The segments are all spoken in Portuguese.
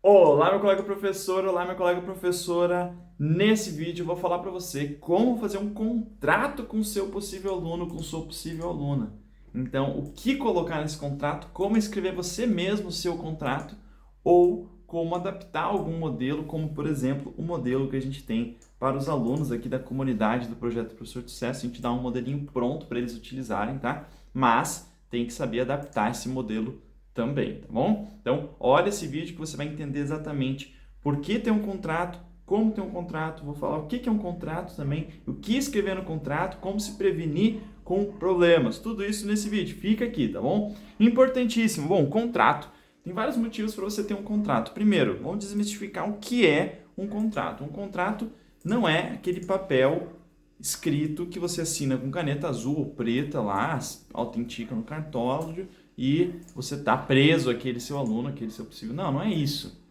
Olá, meu colega professor, olá, minha colega professora. Nesse vídeo eu vou falar para você como fazer um contrato com seu possível aluno, com sua possível aluna. Então, o que colocar nesse contrato, como escrever você mesmo o seu contrato ou como adaptar algum modelo, como por exemplo o modelo que a gente tem para os alunos aqui da comunidade do Projeto Professor de Sucesso. A gente dá um modelinho pronto para eles utilizarem, tá? Mas tem que saber adaptar esse modelo também, tá bom? Então, olha esse vídeo que você vai entender exatamente por que tem um contrato, como tem um contrato, vou falar o que é um contrato também, o que escrever no contrato, como se prevenir com problemas, tudo isso nesse vídeo, fica aqui, tá bom? Importantíssimo, bom, contrato, tem vários motivos para você ter um contrato. Primeiro, vamos desmistificar o que é um contrato. Um contrato não é aquele papel escrito que você assina com caneta azul ou preta lá, autentica no cartório e você está preso àquele seu aluno, àquele seu possível. Não, não é isso.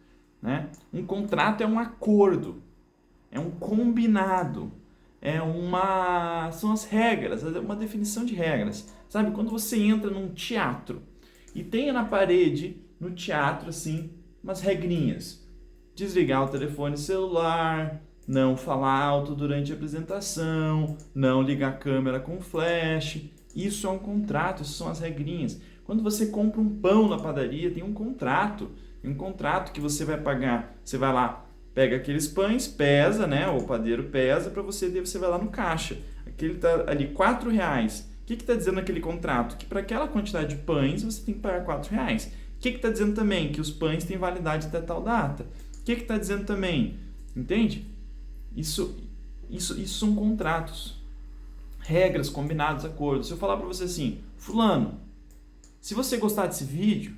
Né? Um contrato é um acordo, é um combinado, são as regras, é uma definição de regras. Sabe, quando você entra num teatro e tem na parede, no teatro, assim, umas regrinhas. Desligar o telefone celular, não falar alto durante a apresentação, não ligar a câmera com flash. Isso é um contrato, isso são as regrinhas. Quando você compra um pão na padaria, tem um contrato. Tem um contrato que você vai pagar. Você vai lá, pega aqueles pães, pesa, né? O padeiro pesa para você, daí você vai lá no caixa. Aquele tá ali R$ 4. O que está dizendo aquele contrato? Que para aquela quantidade de pães você tem que pagar R$ 4. O que está dizendo também? Que os pães têm validade até tal data. O que está dizendo também? Entende? Isso são contratos, regras, combinados, acordos. Se eu falar para você assim, fulano, se você gostar desse vídeo,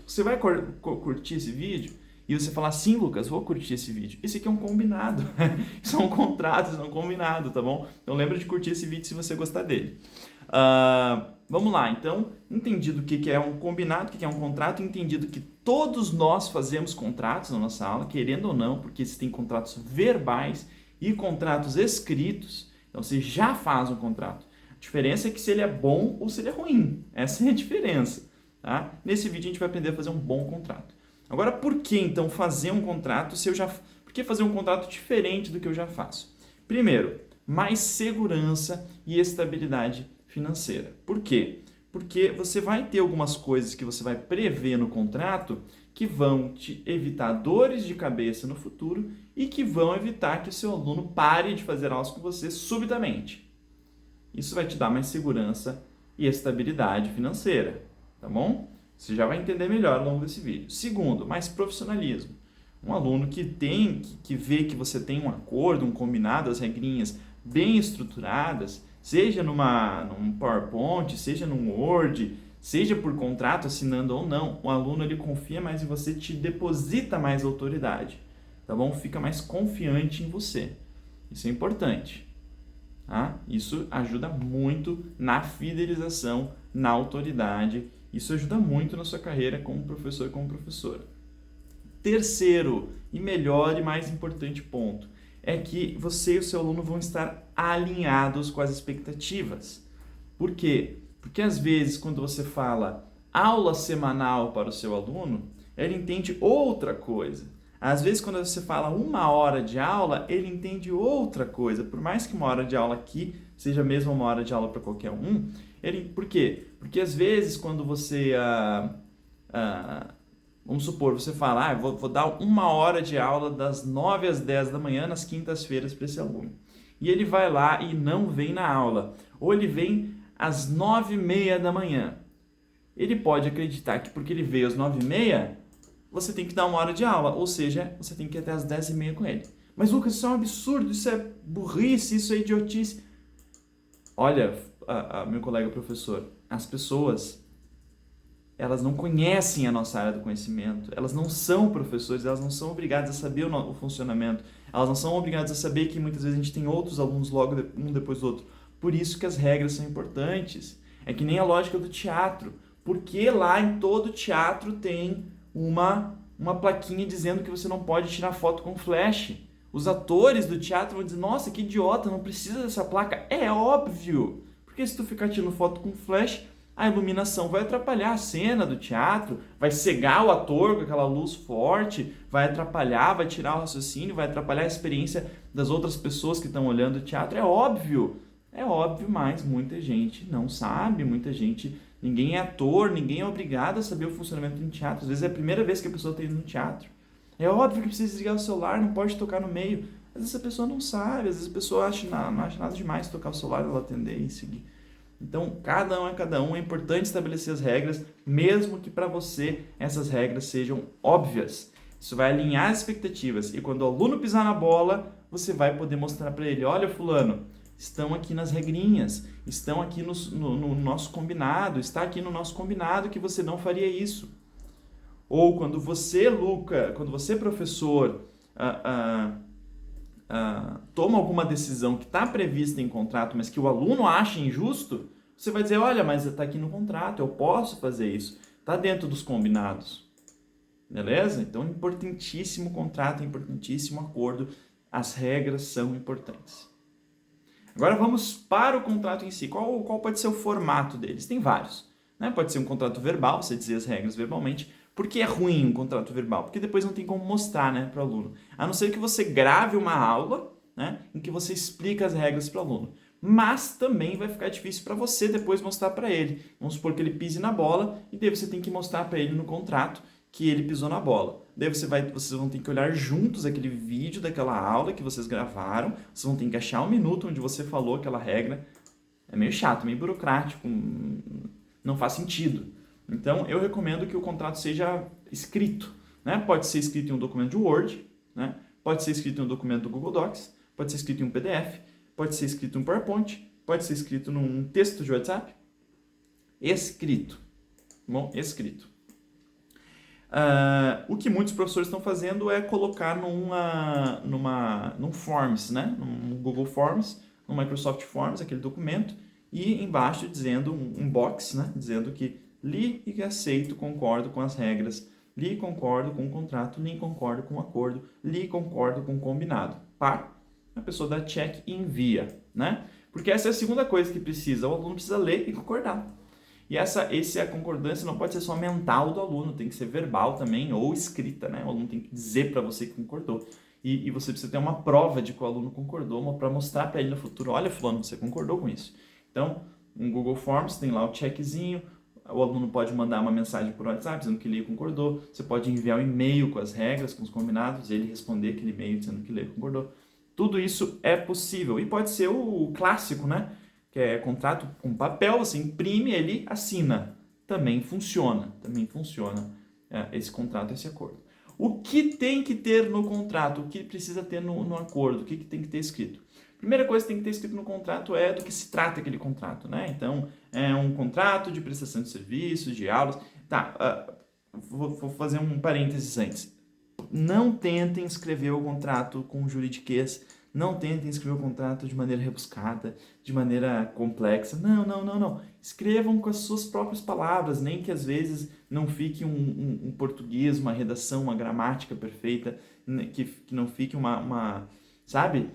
você vai curtir esse vídeo? E você falar, sim, Lucas, vou curtir esse vídeo. Esse aqui é um combinado. Isso é um contrato, isso é um combinado, tá bom? Então lembra de curtir esse vídeo se você gostar dele. Vamos lá, então, entendido o que é um combinado, o que é um contrato, entendido que todos nós fazemos contratos na nossa aula, querendo ou não, porque existem contratos verbais e contratos escritos, então você já faz um contrato. A diferença é que se ele é bom ou se ele é ruim, essa é a diferença. Tá? Nesse vídeo a gente vai aprender a fazer um bom contrato. Agora, por que então fazer um contrato se eu já... Por que fazer um contrato diferente do que eu já faço? Primeiro, mais segurança e estabilidade financeira. Por quê? Porque você vai ter algumas coisas que você vai prever no contrato que vão te evitar dores de cabeça no futuro e que vão evitar que o seu aluno pare de fazer aulas com você subitamente. Isso vai te dar mais segurança e estabilidade financeira, tá bom? Você já vai entender melhor ao longo desse vídeo. Segundo, mais profissionalismo. Um aluno que vê que você tem um acordo, um combinado, as regrinhas bem estruturadas, seja num PowerPoint, seja num Word, seja por contrato, assinando ou não, o aluno ele confia mais em você, te deposita mais autoridade, tá bom? Fica mais confiante em você. Isso é importante. Tá? Isso ajuda muito na fidelização, na autoridade. Isso ajuda muito na sua carreira como professor e como professora. Terceiro e melhor e mais importante ponto é que você e o seu aluno vão estar alinhados com as expectativas. Por quê? Porque às vezes quando você fala aula semanal para o seu aluno, ele entende outra coisa. Às vezes quando você fala 1 hora de aula, ele entende outra coisa. Por mais que 1 hora de aula aqui seja mesmo 1 hora de aula para qualquer um, por quê? Porque às vezes quando você... vamos supor, você fala, vou dar 1 hora de aula das 9 às 10 da manhã nas quintas-feiras para esse aluno. E ele vai lá e não vem na aula. Ou ele vem às 9h30 da manhã. Ele pode acreditar que porque ele veio às 9h30, você tem que dar 1 hora de aula. Ou seja, você tem que ir até às 10h30 com ele. Mas Lucas, isso é um absurdo, isso é burrice, isso é idiotice. Olha, meu colega professor, as pessoas... elas não conhecem a nossa área do conhecimento, elas não são professores, elas não são obrigadas a saber o funcionamento, elas não são obrigadas a saber que muitas vezes a gente tem outros alunos logo um depois do outro. Por isso que as regras são importantes. É que nem a lógica do teatro, porque lá em todo teatro tem uma plaquinha dizendo que você não pode tirar foto com flash. Os atores do teatro vão dizer, nossa, que idiota, não precisa dessa placa. É óbvio, porque se tu ficar tirando foto com flash, A iluminação vai atrapalhar a cena do teatro, vai cegar o ator com aquela luz forte, vai atrapalhar, vai tirar o raciocínio, vai atrapalhar a experiência das outras pessoas que estão olhando o teatro. É óbvio, mas muita gente não sabe, ninguém é ator, ninguém é obrigado a saber o funcionamento de um teatro. Às vezes é a primeira vez que a pessoa está indo no teatro. É óbvio que precisa desligar o celular, não pode tocar no meio. Às vezes a pessoa não sabe, às vezes a pessoa não acha nada demais tocar o celular, ela atender e seguir. Então, cada um, é importante estabelecer as regras, mesmo que para você essas regras sejam óbvias. Isso vai alinhar as expectativas e quando o aluno pisar na bola, você vai poder mostrar para ele, olha fulano, estão aqui nas regrinhas, estão aqui no nosso combinado, está aqui no nosso combinado que você não faria isso. Ou quando você, professor, toma alguma decisão que está prevista em contrato, mas que o aluno acha injusto, você vai dizer, olha, mas está aqui no contrato, eu posso fazer isso, está dentro dos combinados. Beleza? Então, é importantíssimo o contrato, é importantíssimo o acordo, as regras são importantes. Agora vamos para o contrato em si. Qual pode ser o formato deles? Tem vários. Né? Pode ser um contrato verbal, você dizer as regras verbalmente. Por que é ruim um contrato verbal? Porque depois não tem como mostrar, né, para o aluno. A não ser que você grave uma aula, né, em que você explica as regras para o aluno. Mas também vai ficar difícil para você depois mostrar para ele. Vamos supor que ele pise na bola e daí você tem que mostrar para ele no contrato que ele pisou na bola. Daí vocês vão ter que olhar juntos aquele vídeo daquela aula que vocês gravaram. Vocês vão ter que achar um minuto onde você falou aquela regra. É meio chato, meio burocrático, não faz sentido. Então, eu recomendo que o contrato seja escrito. Né? Pode ser escrito em um documento de Word, né? Pode ser escrito em um documento do Google Docs, pode ser escrito em um PDF, pode ser escrito em um PowerPoint, pode ser escrito num texto de WhatsApp. Escrito. Bom, escrito. O que muitos professores estão fazendo é colocar num Forms, né? Num Google Forms, no Microsoft Forms, aquele documento, e embaixo dizendo um box, né? Dizendo que li e aceito, concordo com as regras, li e concordo com o contrato, li e concordo com o acordo, li e concordo com o combinado. Pá, a pessoa dá check e envia, né? Porque essa é a segunda coisa que precisa, o aluno precisa ler e concordar. E a concordância não pode ser só mental do aluno, tem que ser verbal também ou escrita, né? O aluno tem que dizer para você que concordou. E você precisa ter uma prova de que o aluno concordou, para mostrar para ele no futuro, olha fulano, você concordou com isso. Então, no Google Forms tem lá o checkzinho, o aluno pode mandar uma mensagem por WhatsApp dizendo que leu e concordou, você pode enviar um e-mail com as regras, com os combinados, e ele responder aquele e-mail dizendo que leu e concordou. Tudo isso é possível. E pode ser o clássico, né? Que é contrato com papel, você imprime, ele assina. Também funciona esse contrato, esse acordo. O que tem que ter no contrato? O que precisa ter no acordo? O que tem que ter escrito? Primeira coisa que tem que ter escrito no contrato é do que se trata aquele contrato, né? Então, é um contrato de prestação de serviços, de aulas. Tá, vou fazer um parênteses antes. Não tentem escrever o contrato com juridiquês, não tentem escrever o contrato de maneira rebuscada, de maneira complexa. Não. Escrevam com as suas próprias palavras, nem que às vezes não fique um português, uma redação, uma gramática perfeita, que não fique sabe?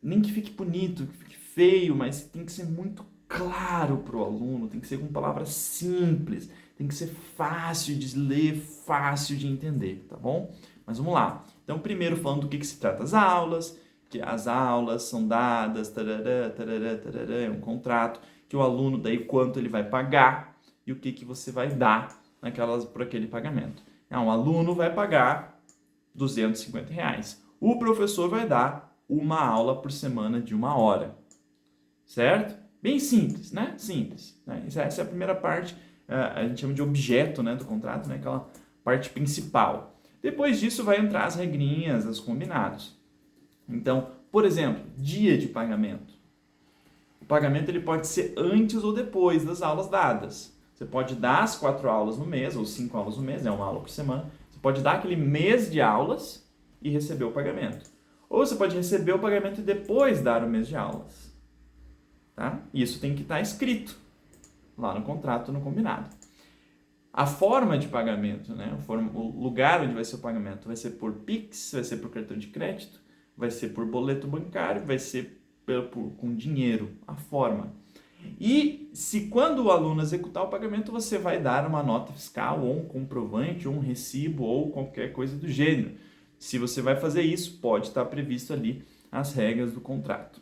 Nem que fique bonito, que fique feio, mas tem que ser muito claro para o aluno, tem que ser com palavras simples, tem que ser fácil de ler, fácil de entender, tá bom? Mas vamos lá. Então, primeiro falando do que se trata as aulas, que as aulas são dadas, é um contrato, que o aluno daí quanto ele vai pagar e o que você vai dar por aquele pagamento. O aluno vai pagar R$250. O professor vai dar uma aula por semana de 1 hora, certo? Bem simples, né? Simples. Né? Essa é a primeira parte, a gente chama de objeto, né, do contrato, né? Aquela parte principal. Depois disso vai entrar as regrinhas, os combinados. Então, por exemplo, dia de pagamento. O pagamento ele pode ser antes ou depois das aulas dadas. Você pode dar as 4 aulas no mês, ou 5 aulas no mês, né? 1 aula por semana. Você pode dar aquele mês de aulas e receber o pagamento. Ou você pode receber o pagamento e depois dar o mês de aulas. Tá? Isso tem que estar escrito lá no contrato, no combinado. A forma de pagamento, né? O lugar onde vai ser o pagamento, vai ser por Pix, vai ser por cartão de crédito, vai ser por boleto bancário, vai ser com dinheiro, a forma. E se quando o aluno executar o pagamento, você vai dar uma nota fiscal, ou um comprovante, ou um recibo, ou qualquer coisa do gênero. Se você vai fazer isso, pode estar previsto ali as regras do contrato.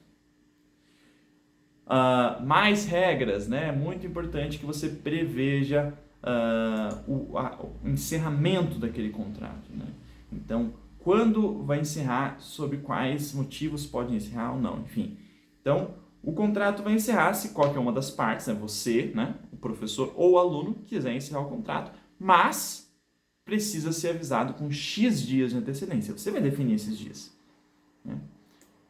Mais regras, né? É muito importante que você preveja o encerramento daquele contrato, né? Então, quando vai encerrar, sobre quais motivos pode encerrar ou não, enfim. Então, o contrato vai encerrar se qualquer uma das partes, né, você, né, o professor ou o aluno, quiser encerrar o contrato, mas precisa ser avisado com X dias de antecedência. Você vai definir esses dias, né?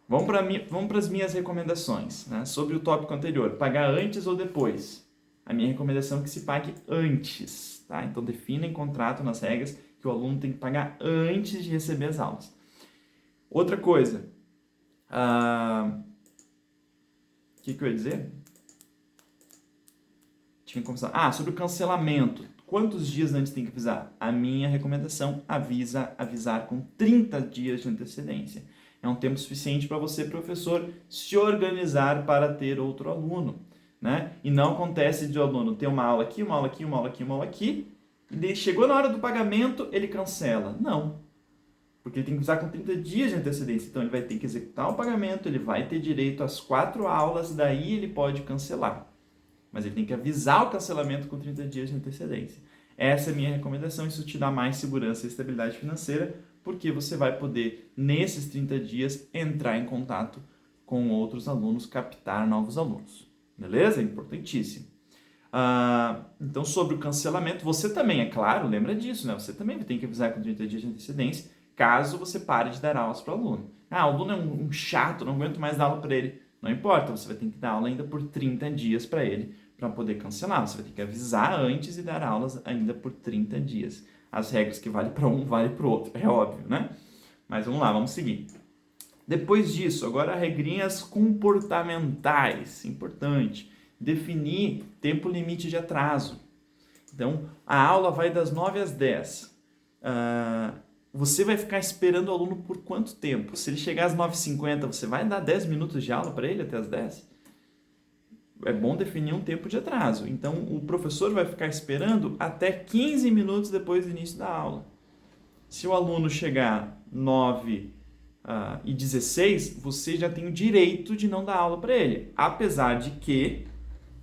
Vamos para as minhas recomendações, né, sobre o tópico anterior. Pagar antes ou depois? A minha recomendação é que se pague antes, tá? Então, defina em contrato, nas regras, que o aluno tem que pagar antes de receber as aulas. Outra coisa, o que eu ia dizer? Tinha começado. Sobre o cancelamento. Quantos dias antes tem que avisar? A minha recomendação, avisar com 30 dias de antecedência. É um tempo suficiente para você, professor, se organizar para ter outro aluno, né? E não acontece de o aluno ter uma aula aqui, uma aula aqui, uma aula aqui, uma aula aqui, e chegou na hora do pagamento, ele cancela. Não. Porque ele tem que avisar com 30 dias de antecedência. Então, ele vai ter que executar o pagamento, ele vai ter direito às 4 aulas, daí ele pode cancelar. Mas ele tem que avisar o cancelamento com 30 dias de antecedência. Essa é a minha recomendação, isso te dá mais segurança e estabilidade financeira, porque você vai poder, nesses 30 dias, entrar em contato com outros alunos, captar novos alunos. Beleza? É importantíssimo. Então, sobre o cancelamento, você também, é claro, lembra disso, né? Você também tem que avisar com 30 dias de antecedência, caso você pare de dar aulas para o aluno. O aluno é um chato, não aguento mais dar aula para ele. Não importa, você vai ter que dar aula ainda por 30 dias para ele, para poder cancelar. Você vai ter que avisar antes e dar aulas ainda por 30 dias. As regras que valem para um, valem para o outro, é óbvio, né? Mas vamos lá, vamos seguir. Depois disso, agora regrinhas comportamentais, importante. Definir tempo limite de atraso. Então, a aula vai das 9 às 10. Você vai ficar esperando o aluno por quanto tempo? Se ele chegar às 9h50, você vai dar 10 minutos de aula para ele até às 10? É bom definir um tempo de atraso. Então, o professor vai ficar esperando até 15 minutos depois do início da aula. Se o aluno chegar 9h16, você já tem o direito de não dar aula para ele. Apesar de que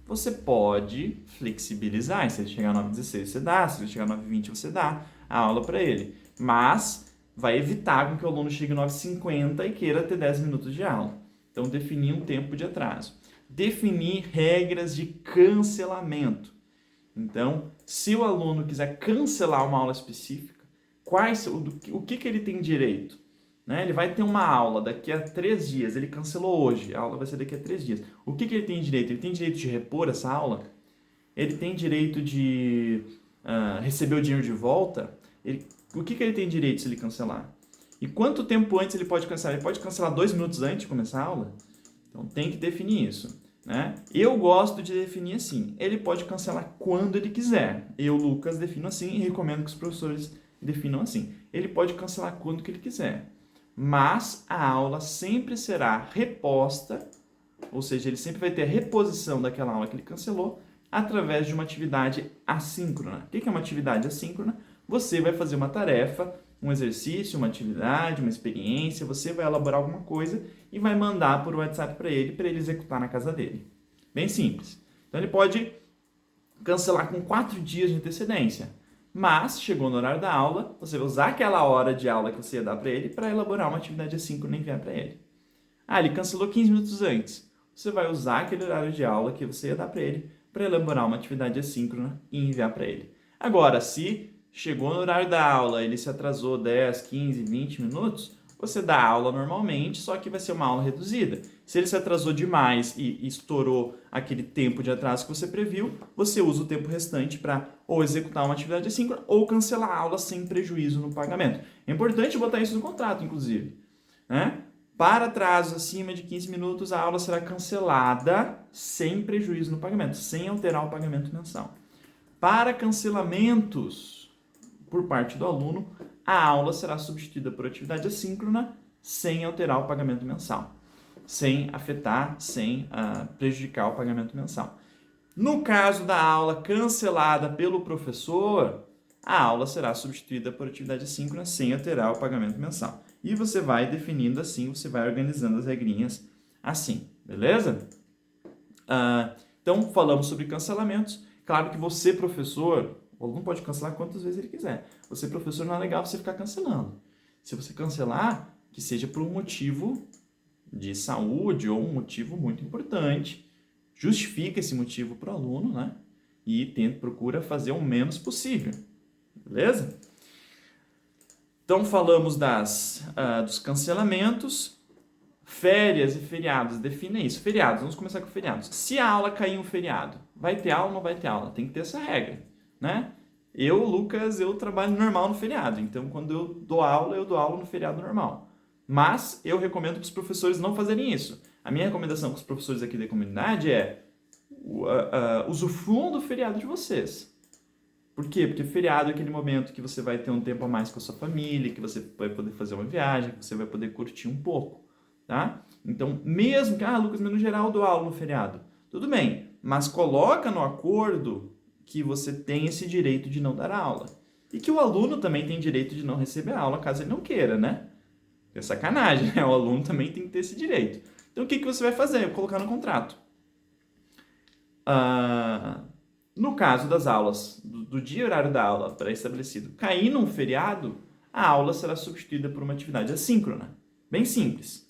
você pode flexibilizar. Se ele chegar 9h16, você dá. Se ele chegar 9h20, você dá a aula para ele. Mas vai evitar que o aluno chegue 9h50 e queira ter 10 minutos de aula. Então, definir um tempo de atraso. Definir regras de cancelamento. Então, se o aluno quiser cancelar uma aula específica, o que ele tem direito? Né? Ele vai ter uma aula daqui a 3 dias, ele cancelou hoje, a aula vai ser daqui a 3 dias. O que ele tem direito? Ele tem direito de repor essa aula? Ele tem direito de receber o dinheiro de volta? O que ele tem direito se ele cancelar? E quanto tempo antes ele pode cancelar? Ele pode cancelar 2 minutos antes de começar a aula? Então, tem que definir isso, né? Eu gosto de definir assim. Ele pode cancelar quando ele quiser. Eu, Lucas, defino assim e recomendo que os professores definam assim. Ele pode cancelar quando que ele quiser. Mas a aula sempre será reposta, ou seja, ele sempre vai ter a reposição daquela aula que ele cancelou através de uma atividade assíncrona. O que é uma atividade assíncrona? Você vai fazer uma tarefa, um exercício, uma atividade, uma experiência, você vai elaborar alguma coisa e vai mandar por WhatsApp para ele executar na casa dele. Bem simples. Então ele pode cancelar com 4 dias de antecedência, mas chegou no horário da aula, você vai usar aquela hora de aula que você ia dar para ele para elaborar uma atividade assíncrona e enviar para ele. Ele cancelou 15 minutos antes. Você vai usar aquele horário de aula que você ia dar para ele para elaborar uma atividade assíncrona e enviar para ele. Agora, se chegou no horário da aula, ele se atrasou 10, 15, 20 minutos, você dá aula normalmente, só que vai ser uma aula reduzida. Se ele se atrasou demais e estourou aquele tempo de atraso que você previu, você usa o tempo restante para ou executar uma atividade assíncrona ou cancelar a aula sem prejuízo no pagamento. É importante botar isso no contrato, inclusive, né? Para atraso acima de 15 minutos, a aula será cancelada sem prejuízo no pagamento, sem alterar o pagamento mensal. Para cancelamentos por parte do aluno, a aula será substituída por atividade assíncrona sem alterar o pagamento mensal. sem afetar, sem prejudicar o pagamento mensal. No caso da aula cancelada pelo professor, a aula será substituída por atividade assíncrona sem alterar o pagamento mensal. E você vai definindo assim, você vai organizando as regrinhas assim, beleza? Então, falamos sobre cancelamentos. Claro que você, professor, o aluno pode cancelar quantas vezes ele quiser. Você, professor, não é legal você ficar cancelando. Se você cancelar, que seja por um motivo de saúde ou um motivo muito importante. Justifica esse motivo para o aluno, né? E procura fazer o menos possível. Beleza? Então, falamos dos cancelamentos. Férias e feriados, define isso. Feriados, vamos começar com feriados. Se a aula cair em um feriado, vai ter aula ou não vai ter aula? Tem que ter essa regra, né? Eu, Lucas, eu trabalho normal no feriado. Então, quando eu dou aula no feriado normal. Mas eu recomendo para os professores não fazerem isso. A minha recomendação para os professores aqui da comunidade é usufruam do feriado de vocês. Por quê? Porque feriado é aquele momento que você vai ter um tempo a mais com a sua família, que você vai poder fazer uma viagem, que você vai poder curtir um pouco, tá? Então, mesmo que, Lucas, mas no geral eu dou aula no feriado. Tudo bem, mas coloca no acordo que você tem esse direito de não dar aula. E que o aluno também tem direito de não receber aula, caso ele não queira, né? É sacanagem, né? O aluno também tem que ter esse direito. Então, o que você vai fazer? Eu vou colocar no contrato. No caso das aulas, do dia e horário da aula pré-estabelecido, cair num feriado, a aula será substituída por uma atividade assíncrona. Bem simples,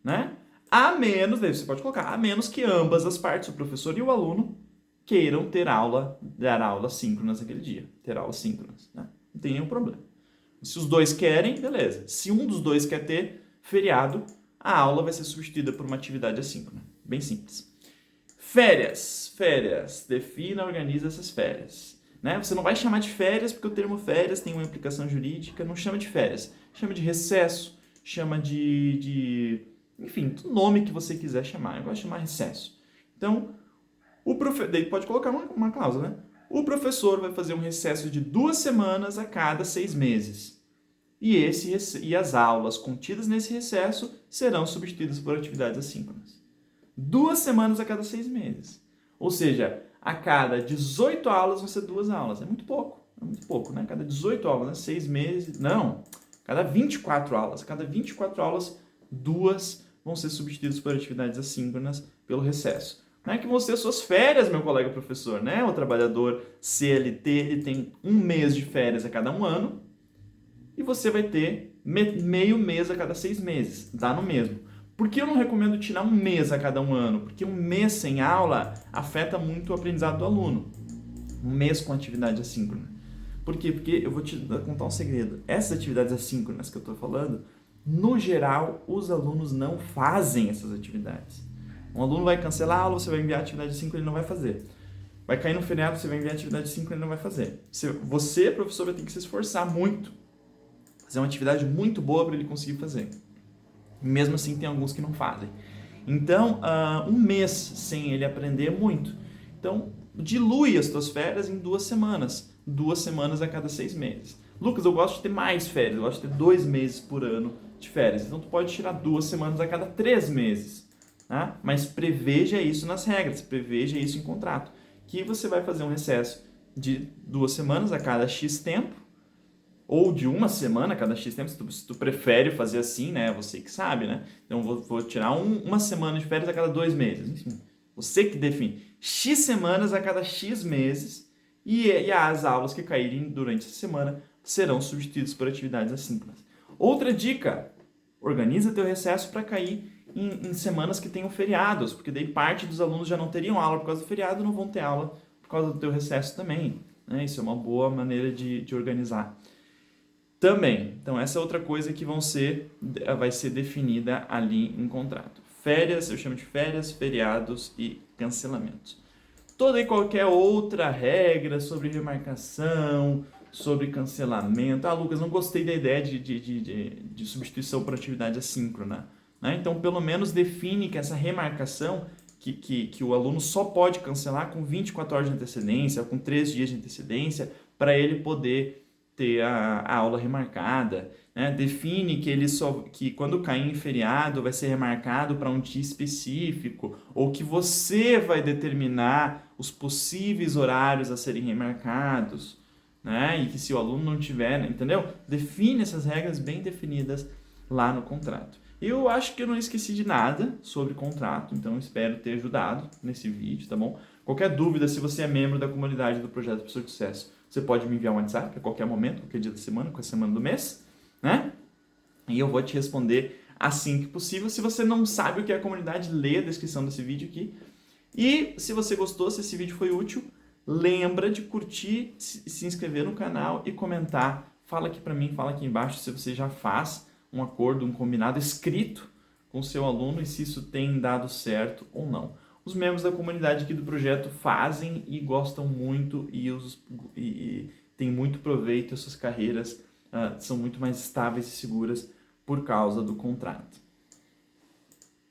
né? A menos, você pode colocar, a menos que ambas as partes, o professor e o aluno, queiram dar aulas síncronas naquele dia. Ter aulas síncronas, né? Não tem nenhum problema. Se os dois querem, beleza. Se um dos dois quer ter feriado, a aula vai ser substituída por uma atividade assíncrona. Bem simples. Férias. Defina, organiza essas férias. Né? Você não vai chamar de férias porque o termo férias tem uma implicação jurídica. Não chama de férias. Chama de recesso. Chama enfim, o nome que você quiser chamar. Eu gosto de chamar recesso. Então, daí pode colocar uma cláusula, né? O professor vai fazer um recesso de 2 semanas a cada 6 meses. E as aulas contidas nesse recesso serão substituídas por atividades assíncronas. 2 semanas a cada 6 meses. Ou seja, a cada 18 aulas vão ser 2 aulas. É muito pouco, né? Cada 18 aulas, né? 6 meses, não. Cada 24 aulas. Cada 24 aulas, 2 vão ser substituídas por atividades assíncronas pelo recesso. Não é que vão ser suas férias, meu colega professor, né? O trabalhador CLT, ele tem 1 mês de férias a cada 1 ano e você vai ter meio mês a cada 6 meses. Dá no mesmo. Por que eu não recomendo tirar 1 mês a cada 1 ano? Porque 1 mês sem aula afeta muito o aprendizado do aluno. 1 mês com atividade assíncrona. Por quê? Porque eu vou te contar um segredo. Essas atividades assíncronas que eu estou falando, no geral, os alunos não fazem essas atividades. Um aluno vai cancelar a aula, você vai enviar atividade assíncrona, ele não vai fazer. Vai cair no feriado, você vai enviar atividade assíncrona, ele não vai fazer. Você, professor, vai ter que se esforçar muito. Fazer uma atividade muito boa para ele conseguir fazer. Mesmo assim, tem alguns que não fazem. Então, 1 mês sem ele aprender é muito. Então, dilui as tuas férias em 2 semanas. 2 semanas a cada 6 meses. Lucas, eu gosto de ter mais férias. Eu gosto de ter 2 meses por ano de férias. Então, tu pode tirar 2 semanas a cada 3 meses. Tá? Mas preveja isso nas regras. Preveja isso em contrato. Que você vai fazer um recesso de 2 semanas a cada X tempo. Ou de 1 semana a cada X tempo, se tu prefere fazer assim, né? Você que sabe, né? Então, vou tirar 1 semana de férias a cada 2 meses. Enfim, você que define. X semanas a cada X meses e as aulas que caírem durante essa semana serão substituídas por atividades assíncronas. Outra dica, organiza teu recesso para cair em semanas que tenham feriados, porque daí parte dos alunos já não teriam aula por causa do feriado e não vão ter aula por causa do teu recesso também. Né? Isso é uma boa maneira de organizar. Também, então essa é outra coisa que vai ser definida ali em contrato. Férias, eu chamo de férias, feriados e cancelamentos. Toda e qualquer outra regra sobre remarcação, sobre cancelamento. Lucas, não gostei da ideia de substituição por atividade assíncrona. Né? Então, pelo menos define que essa remarcação, que o aluno só pode cancelar com 24 horas de antecedência, com 3 dias de antecedência, para ele poder ter a aula remarcada. né? Define que quando cair em feriado vai ser remarcado para um dia específico, ou que você vai determinar os possíveis horários a serem remarcados, né? E que se o aluno não tiver, entendeu? Define essas regras bem definidas lá no contrato. Eu acho que eu não esqueci de nada sobre contrato, então espero ter ajudado nesse vídeo, tá bom? Qualquer dúvida, se você é membro da comunidade do Projeto Professor de Sucesso, você pode me enviar um WhatsApp a qualquer momento, qualquer dia da semana, qualquer semana do mês, né? E eu vou te responder assim que possível. Se você não sabe o que é a comunidade, lê a descrição desse vídeo aqui. E se você gostou, se esse vídeo foi útil, lembra de curtir, se inscrever no canal e comentar. Fala aqui para mim, fala aqui embaixo se você já faz um acordo, um combinado escrito com o seu aluno e se isso tem dado certo ou não. Os membros da comunidade aqui do projeto fazem e gostam muito e têm muito proveito, as suas carreiras são muito mais estáveis e seguras por causa do contrato.